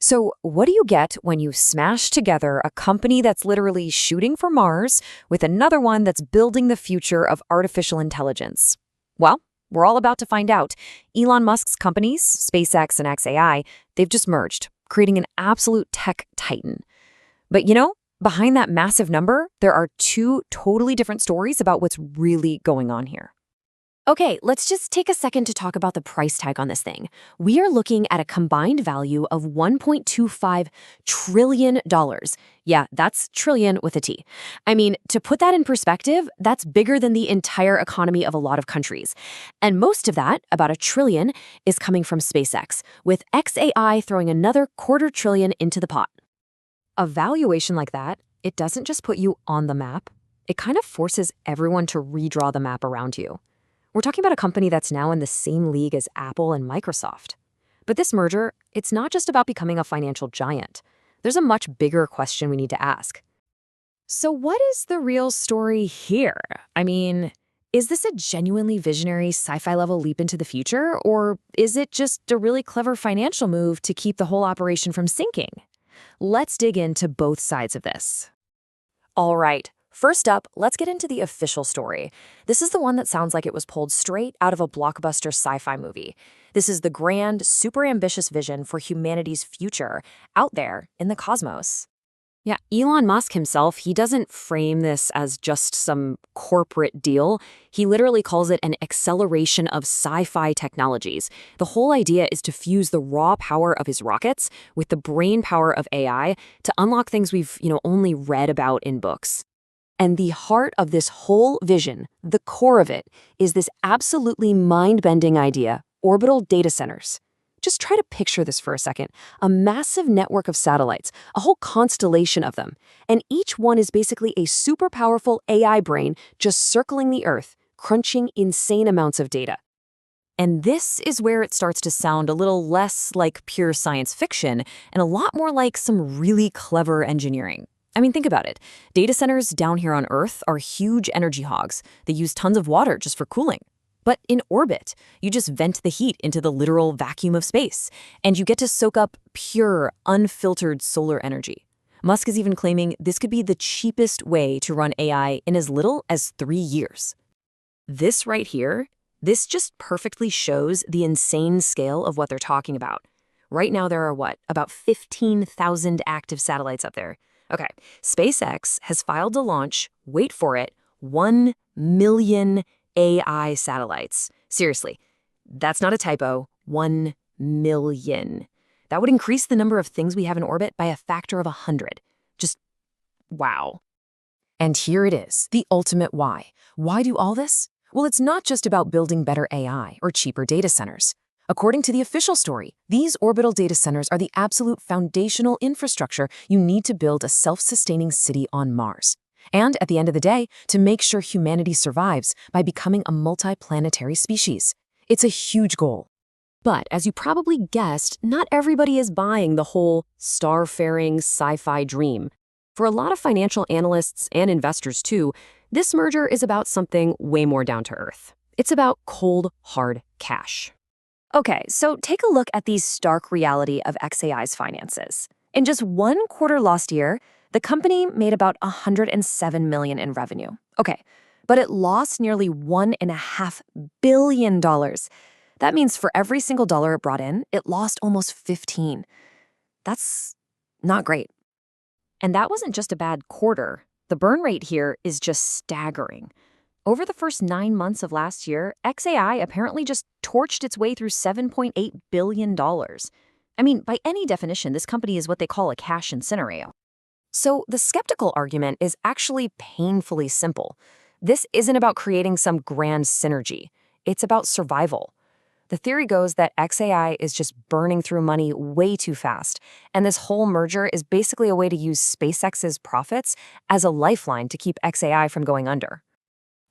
So, what do you get when you smash together a company that's literally shooting for Mars with another one that's building the future of artificial intelligence? Well, we're all about to find out. Elon Musk's companies, SpaceX and xAI, they've just merged, creating an absolute tech titan. But behind that massive number, there are two totally different stories about what's really going on here. Okay, let's just take a second to talk about the price tag on this thing. We are looking at a combined value of $1.25 trillion. Yeah, that's trillion with a T. I mean, to put that in perspective, that's bigger than the entire economy of a lot of countries. And most of that, about $1 trillion, is coming from SpaceX, with xAI throwing another $250 billion into the pot. A valuation like that, it doesn't just put you on the map, it kind of forces everyone to redraw the map around you. We're talking about a company that's now in the same league as Apple and Microsoft. But this merger, it's not just about becoming a financial giant. There's a much bigger question we need to ask. So what is the real story here? I mean, is this a genuinely visionary sci-fi level leap into the future, or is it just a really clever financial move to keep the whole operation from sinking? Let's dig into both sides of this. All right. First up, let's get into the official story. This is the one that sounds like it was pulled straight out of a blockbuster sci-fi movie. This is the grand, super ambitious vision for humanity's future out there in the cosmos. Yeah, Elon Musk himself, he doesn't frame this as just some corporate deal. He literally calls it an acceleration of sci-fi technologies. The whole idea is to fuse the raw power of his rockets with the brain power of AI to unlock things we've, only read about in books. And the heart of this whole vision, the core of it, is this absolutely mind-bending idea, orbital data centers. Just try to picture this for a second. A massive network of satellites, a whole constellation of them. And each one is basically a super powerful AI brain just circling the Earth, crunching insane amounts of data. And this is where it starts to sound a little less like pure science fiction and a lot more like some really clever engineering. I mean, think about it. Data centers down here on Earth are huge energy hogs. They use tons of water just for cooling. But in orbit, you just vent the heat into the literal vacuum of space, and you get to soak up pure, unfiltered solar energy. Musk is even claiming this could be the cheapest way to run AI in as little as 3 years. This right here, this just perfectly shows the insane scale of what they're talking about. Right now there are about 15,000 active satellites up there. Okay, SpaceX has filed to launch, wait for it, 1 million AI satellites. Seriously, that's not a typo, 1 million. That would increase the number of things we have in orbit by a factor of 100. Just wow. And here it is, the ultimate why. Why do all this? Well, it's not just about building better AI or cheaper data centers. According to the official story, these orbital data centers are the absolute foundational infrastructure you need to build a self-sustaining city on Mars. And at the end of the day, to make sure humanity survives by becoming a multi-planetary species. It's a huge goal. But as you probably guessed, not everybody is buying the whole starfaring sci-fi dream. For a lot of financial analysts and investors too, this merger is about something way more down to earth. It's about cold, hard cash. Okay, so take a look at the stark reality of xAI's finances. In just 1 quarter last year, the company made about $107 million in revenue. Okay, but it lost nearly $1.5 billion. That means for every single dollar it brought in, it lost almost 15. That's not great. And that wasn't just a bad quarter. The burn rate here is just staggering. Over the first 9 months of last year, xAI apparently just torched its way through $7.8 billion. I mean, by any definition, this company is what they call a cash incinerator. So the skeptical argument is actually painfully simple. This isn't about creating some grand synergy. It's about survival. The theory goes that xAI is just burning through money way too fast, and this whole merger is basically a way to use SpaceX's profits as a lifeline to keep xAI from going under.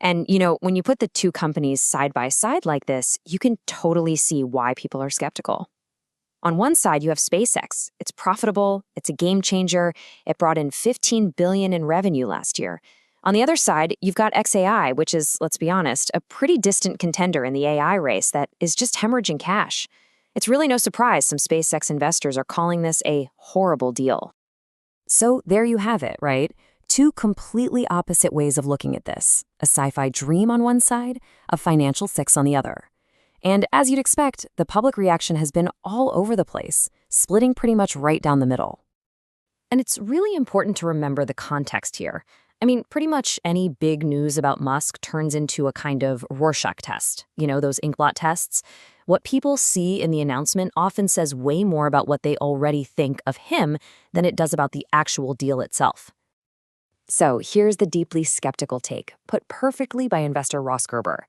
And, when you put the two companies side by side like this, you can totally see why people are skeptical. On one side, you have SpaceX. It's profitable, it's a game changer, it brought in $15 billion in revenue last year. On the other side, you've got xAI, which is, let's be honest, a pretty distant contender in the AI race that is just hemorrhaging cash. It's really no surprise some SpaceX investors are calling this a horrible deal. So there you have it, right? Two completely opposite ways of looking at this. A sci-fi dream on one side, a financial fix on the other. And as you'd expect, the public reaction has been all over the place, splitting pretty much right down the middle. And it's really important to remember the context here. I mean, pretty much any big news about Musk turns into a kind of Rorschach test. You know, those inkblot tests? What people see in the announcement often says way more about what they already think of him than it does about the actual deal itself. So here's the deeply skeptical take, put perfectly by investor Ross Gerber.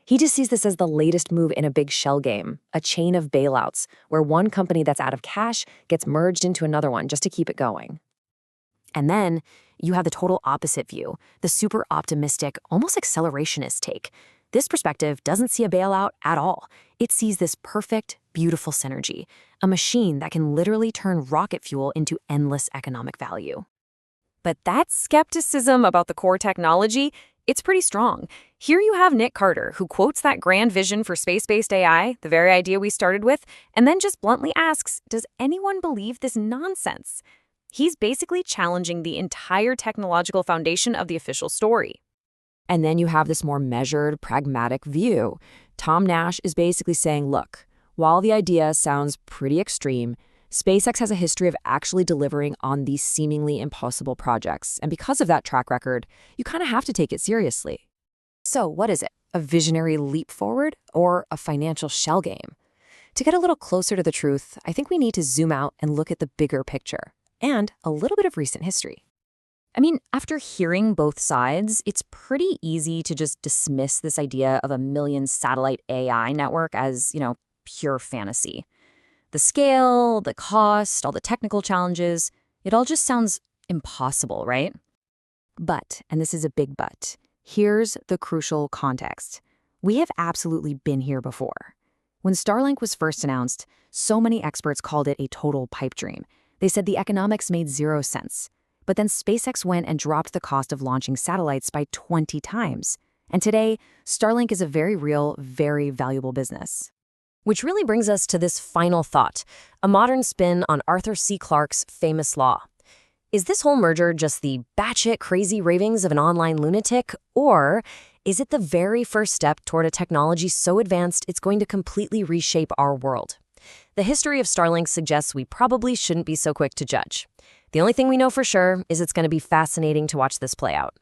He just sees this as the latest move in a big shell game, a chain of bailouts, where one company that's out of cash gets merged into another one just to keep it going. And then you have the total opposite view, the super optimistic, almost accelerationist take. This perspective doesn't see a bailout at all. It sees this perfect, beautiful synergy, a machine that can literally turn rocket fuel into endless economic value. But that skepticism about the core technology, it's pretty strong. Here you have Nick Carter, who quotes that grand vision for space-based AI, the very idea we started with, and then just bluntly asks, does anyone believe this nonsense? He's basically challenging the entire technological foundation of the official story. And then you have this more measured, pragmatic view. Tom Nash is basically saying, look, while the idea sounds pretty extreme, SpaceX has a history of actually delivering on these seemingly impossible projects. And because of that track record, you kind of have to take it seriously. So what is it? A visionary leap forward or a financial shell game? To get a little closer to the truth, I think we need to zoom out and look at the bigger picture and a little bit of recent history. I mean, after hearing both sides, it's pretty easy to just dismiss this idea of a million satellite AI network as, pure fantasy. The scale, the cost, all the technical challenges, it all just sounds impossible, right? But, and this is a big but, here's the crucial context. We have absolutely been here before. When Starlink was first announced, so many experts called it a total pipe dream. They said the economics made zero sense. But then SpaceX went and dropped the cost of launching satellites by 20 times. And today, Starlink is a very real, very valuable business. Which really brings us to this final thought, a modern spin on Arthur C. Clarke's famous law. Is this whole merger just the batshit crazy ravings of an online lunatic, or is it the very first step toward a technology so advanced it's going to completely reshape our world? The history of Starlink suggests we probably shouldn't be so quick to judge. The only thing we know for sure is it's going to be fascinating to watch this play out.